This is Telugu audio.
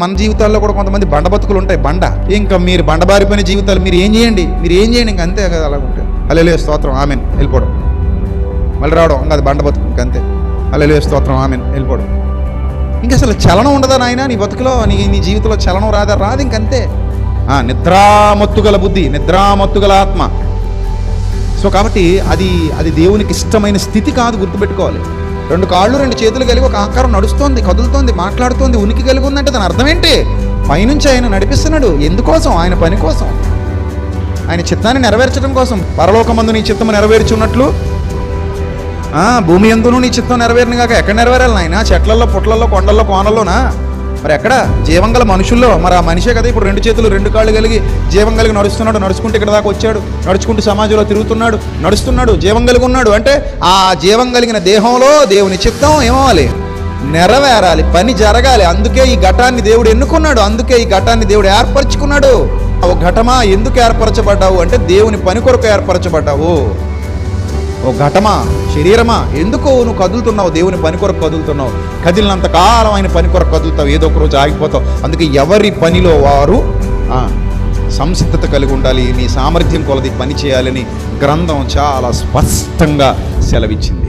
మన జీవితాల్లో కూడా కొంతమంది బండ బతుకులు ఉంటాయి. ఇంకా మీరు బండబారిపోయిన జీవితాలు మీరు ఏం చేయండి ఇంక అంతే కదా. అలా ఉంటాయి. హల్లెలూయా స్తోత్రం ఆమేన్ వెళ్ళిపోవడం, మళ్ళీ రావడం, ఇంకా అది బండ బతుకు ఇంక అంతే. హల్లెలూయా స్తోత్రం ఆమేన్ వెళ్ళిపోవడం. ఇంకా అసలు చలనం ఉండదా నాయన నీ బతుకులో, నీ జీవితంలో చలనం రాదు ఇంకంతే. నిద్రామత్తుగల బుద్ధి, నిద్రామత్తుగల ఆత్మ. సో కాబట్టి అది దేవునికి ఇష్టమైన స్థితి కాదు, గుర్తుపెట్టుకోవాలి. 2 కాళ్ళు 2 చేతులు కలిగి ఒక ఆకారం నడుస్తోంది, కదులుతోంది, మాట్లాడుతోంది, ఉనికి కలిగి ఉందంటే దాని అర్థం ఏంటి? పైనుంచి ఆయన నడిపిస్తున్నాడు. ఎందుకోసం? ఆయన పని కోసం, ఆయన చిత్తాన్ని నెరవేర్చడం కోసం. పరలోకమందు నీ చిత్తము నెరవేర్చున్నట్లు భూమి యందును నీ చిత్తం నెరవేరిన కాక ఎక్కడ నెరవేరాలి నాయన? చెట్లలో, పుట్లలో, కొండల్లో, కోనల్లోనా? మరి ఎక్కడ? జీవంగల మనుషుల్లో. మరి ఆ మనిషే కదా ఇప్పుడు 2 చేతులు 2 కాళ్ళు కలిగి జీవం కలిగి నడుస్తున్నాడు. నడుచుకుంటూ ఇక్కడ దాకా వచ్చాడు, నడుచుకుంటూ సమాజంలో తిరుగుతున్నాడు, నడుస్తున్నాడు, జీవం కలిగి ఉన్నాడు. అంటే ఆ జీవం కలిగిన దేహంలో దేవుని చిత్తం ఏమవ్వాలి? నెరవేరాలి, పని జరగాలి. అందుకే ఈ ఘటాన్ని దేవుడు ఎన్నుకున్నాడు, అందుకే ఈ ఘటాన్ని దేవుడు ఏర్పరచుకున్నాడు. ఓ ఘటమా, ఎందుకు ఏర్పరచబడ్డావు అంటే దేవుని పని కొరకు ఏర్పరచబడ్డావు. ఓ ఘటమా, శరీరమా, ఎందుకు నువ్వు కదులుతున్నావు? దేవుని పని కొరకు కదులుతున్నావు. కదిలినంత కాలం ఆయన పని కొరకు కదులుతావు, ఏదో ఒక రోజు ఆగిపోతావు. అందుకే ఎవరి పనిలో వారు సంసిద్ధత కలిగి ఉండాలి. నీ సామర్థ్యం కొలది పని చేయాలని గ్రంథం చాలా స్పష్టంగా సెలవిచ్చింది.